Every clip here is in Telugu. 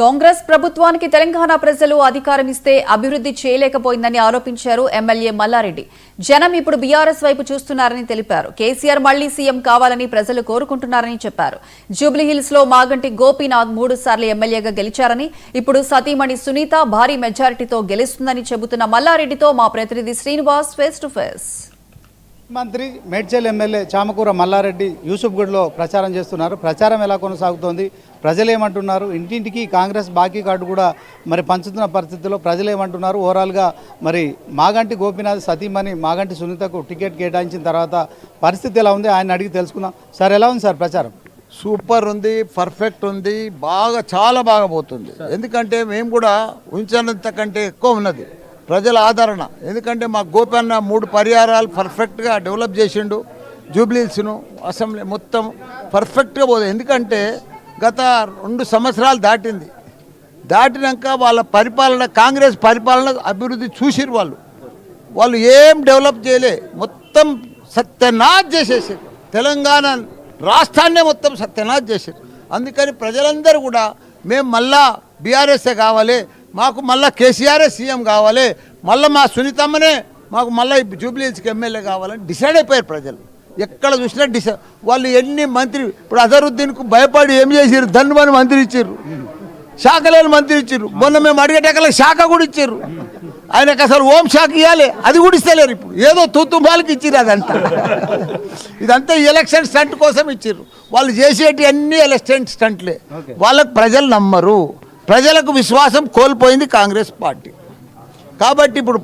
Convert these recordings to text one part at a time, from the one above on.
కాంగ్రెస్ ప్రభుత్వానికి తెలంగాణ ప్రజలు అధికారం ఇస్తే అభివృద్ధి చేయలేకపోయిందని ఆరోపించారు ఎమ్మెల్యే మల్లారెడ్డి. జనం ఇప్పుడు బీఆర్ఎస్ వైపు చూస్తున్నారని తెలిపారు. కేసీఆర్ మళ్లీ సీఎం కావాలని ప్రజలు కోరుకుంటున్నారని చెప్పారు. జూబ్లీహిల్స్ లో మాగంటి గోపీనాథ్ 3 సార్లు ఎమ్మెల్యేగా గెలిచారని, ఇప్పుడు సతీమణి సునీత భారీ మెజారిటీతో గెలుస్తుందని చెబుతున్న మల్లారెడ్డితో మా ప్రతినిధి శ్రీనివాస్ ఫేస్ టు ఫేస్. మంత్రి మేడ్చల్ ఎమ్మెల్యే చామకూర మల్లారెడ్డి యూసుఫ్గఢ్లో ప్రచారం చేస్తున్నారు. ప్రచారం ఎలా కొనసాగుతోంది, ప్రజలు ఏమంటున్నారు, ఇంటింటికి కాంగ్రెస్ బాకీ కార్డు కూడా మరి పంచుతున్న పరిస్థితుల్లో ప్రజలు ఏమంటున్నారు, ఓవరాల్గా మరి మాగంటి గోపీనాథ్ సతీమణి మాగంటి సునీతకు టికెట్ కేటాయించిన తర్వాత పరిస్థితి ఎలా ఉంది ఆయన అడిగి తెలుసుకుందాం. సార్, ఎలా ఉంది సార్ ప్రచారం? సూపర్ ఉంది, పర్ఫెక్ట్ ఉంది, చాలా బాగా పోతుంది. ఎందుకంటే మేము కూడా ఉంచినంత కంటే ఎక్కువ ఉన్నది ప్రజల ఆదరణ. ఎందుకంటే మా గోపన్న 3 పరిహారాలు పర్ఫెక్ట్గా డెవలప్ చేసిండు. జూబ్లీహిల్స్ను అసెంబ్లీ మొత్తం పర్ఫెక్ట్గా పోతుంది. ఎందుకంటే గత 2 సంవత్సరాలు దాటినాక వాళ్ళ పరిపాలన, కాంగ్రెస్ పరిపాలన అభివృద్ధి చూసిరు. వాళ్ళు ఏం డెవలప్ చేయలే, మొత్తం సత్యనాశ్ చేసేసారు. తెలంగాణ రాష్ట్రాన్నే మొత్తం సత్యనాశ్ చేశారు. అందుకని ప్రజలందరూ కూడా మేము మళ్ళా బీఆర్ఎస్ఏ కావాలి, మాకు మళ్ళీ కేసీఆరే సీఎం కావాలి, మళ్ళీ మా సునీతమ్మనే మాకు మళ్ళీ జూబ్లీహిల్స్కి ఎమ్మెల్యే కావాలని డిసైడ్ అయిపోయారు ప్రజలు. ఎక్కడ చూసినా వాళ్ళు ఎన్ని మంత్రి, ఇప్పుడు అజరుద్దీన్కు భయపడి ఏం చేసారు, ధన్వని మంత్రి ఇచ్చారు, శాఖ లేని మంత్రి ఇచ్చారు. మొన్న మేము అడిగేటకలకు శాఖ కూడా ఇచ్చారు. ఆయనకు అసలు హోం శాఖ ఇవ్వాలి, అది కూడా ఇస్తలేరు. ఇప్పుడు ఏదో తూతుబాలకి ఇచ్చారు. ఇదంతా ఎలక్షన్ స్టంట్ కోసం ఇచ్చారు. వాళ్ళు చేసేటి అన్ని ఎలక్షన్ స్టంట్లే. వాళ్ళకు ప్రజలు నమ్మరు, ప్రజలకు విశ్వాసం కోల్పోయింది కాంగ్రెస్ పార్టీ. కాబట్టి ఇప్పుడు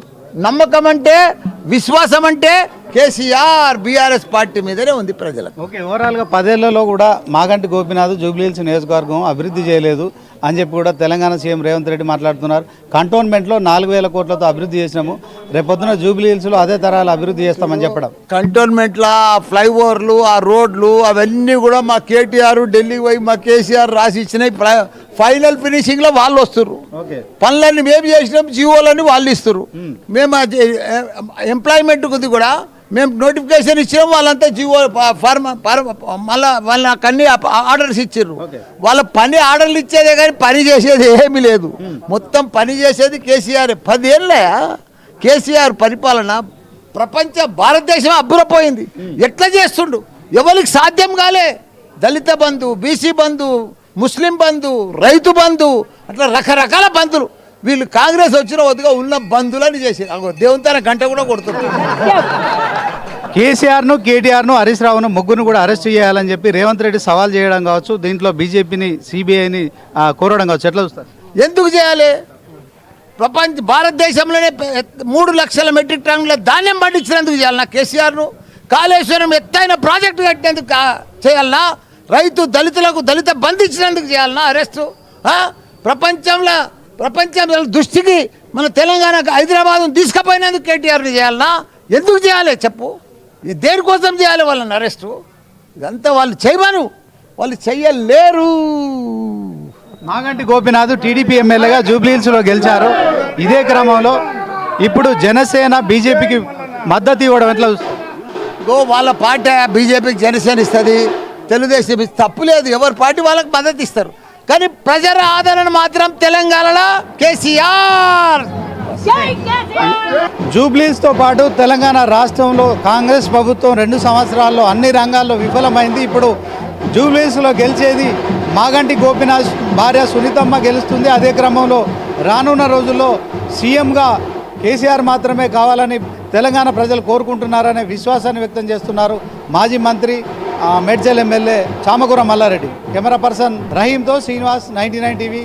నమ్మకం అంటే, విశ్వాసం అంటే కేసీఆర్ బీఆర్ఎస్ పార్టీ మీదనే ఉంది ప్రజలకు. ఓకే, ఓవరాల్గా 10 ఏళ్లలో కూడా మాగంటి గోపీనాథ్ జూబ్లీహిల్స్ నియోజకవర్గం అభివృద్ధి చేయలేదు అని చెప్పి కూడా తెలంగాణ సీఎం రేవంత్ రెడ్డి మాట్లాడుతున్నారు. కంటోన్మెంట్లో 4000 కోట్లతో అభివృద్ధి చేసినాము, రేపొద్దున జూబ్లీహిల్స్లో అదే తరాలు అభివృద్ధి చేస్తామని చెప్పడం. కంటోన్మెంట్లో ఆ ఫ్లైఓవర్లు, ఆ రోడ్లు అవన్నీ కూడా మా కేటీఆర్ ఢిల్లీకి పోయి మా కేసీఆర్ రాసి ఇచ్చినాయి. ఫైనల్ ఫినిషింగ్లో వాళ్ళు వస్తున్నారు. పనులన్నీ మేము చేసినాం, జీవోలన్నీ వాళ్ళు ఇస్తారు. మేము ఎంప్లాయ్మెంట్ కొద్ది కూడా మేము నోటిఫికేషన్ ఇచ్చినాం, వాళ్ళంతా జీవో మళ్ళీ వాళ్ళకి అన్ని ఆర్డర్స్ ఇచ్చారు. వాళ్ళ పని ఆర్డర్లు ఇచ్చేదే కానీ పని చేసేది ఏమీ లేదు. మొత్తం పని చేసేది కేసీఆర్. 10 ఏళ్ళే కేసీఆర్ పరిపాలన ప్రపంచ భారతదేశం అబ్బురపోయింది. ఎట్లా చేస్తుండు, ఎవరికి సాధ్యం కాలే. దళిత బంధు, బీసీ బంధు, ముస్లిం బంధు, రైతు బంధు, అట్లా రకరకాల బంధులు. వీళ్ళు కాంగ్రెస్ వచ్చిన వద్దుగా ఉన్న బంధువులని చేశారు. దేవునితన గంట కూడా కొడుతున్నారు. కేసీఆర్ను, కేటీఆర్ను, హరీష్ రావును ముగ్గురు కూడా అరెస్ట్ చేయాలని చెప్పి రేవంత్ రెడ్డి సవాల్ చేయడం కావచ్చు, దీంట్లో బీజేపీని, సిబిఐని కోరడం కావచ్చు, ఎట్లా చూస్తారు? ఎందుకు చేయాలి? భారతదేశంలోనే 3 లక్షల మెట్రిక్ టన్నుల ధాన్యం పండించినందుకు చేయాలన్నా కేసీఆర్ను? కాళేశ్వరం ఎత్తైన ప్రాజెక్టు కట్టినందుకు చేయాలన్నా? దళితులకు దళిత బంధించినందుకు చేయాలన్నా అరెస్టు? ప్రపంచం దృష్టికి మన తెలంగాణకు హైదరాబాద్ తీసుకుపోయినందుకు కేటీఆర్ని చేయాలన్నా? ఎందుకు చేయాలి చెప్పు? దేనికోసం చేయాలి వాళ్ళని అరెస్టు? ఇదంతా వాళ్ళు చేయమను, వాళ్ళు చెయ్యలేరు. మాగంటి గోపీనాథ్ టీడీపీ ఎమ్మెల్యేగా జూబ్లీహిల్స్లో గెలిచారు. ఇదే క్రమంలో ఇప్పుడు జనసేన బీజేపీకి మద్దతు ఇవ్వడం ఎట్లా చూస్తారు? వాళ్ళ పార్టీ బీజేపీకి జనసేన ఇస్తుంది, తెలుగుదేశం తప్పులేదు, ఎవరి పార్టీ వాళ్ళకి మద్దతు ఇస్తారు. కానీ ప్రజల ఆదరణ మాత్రం తెలంగాణలో కేసీఆర్. జూబ్లీహిల్స్తో పాటు తెలంగాణ రాష్ట్రంలో కాంగ్రెస్ ప్రభుత్వం 2 సంవత్సరాల్లో అన్ని రంగాల్లో విఫలమైంది. ఇప్పుడు జూబ్లీహిల్స్లో గెలిచేది మాగంటి గోపీనాథ్ భార్య సునీతమ్మ గెలుస్తుంది. అదే క్రమంలో రానున్న రోజుల్లో సీఎంగా కేసీఆర్ మాత్రమే కావాలని తెలంగాణ ప్రజలు కోరుకుంటున్నారనే విశ్వాసాన్ని వ్యక్తం చేస్తున్నారు మాజీ మంత్రి Medchal MLA Chamakura Mallareddy. Camera person రహీంతో శ్రీనివాస్, 99 టీవీ.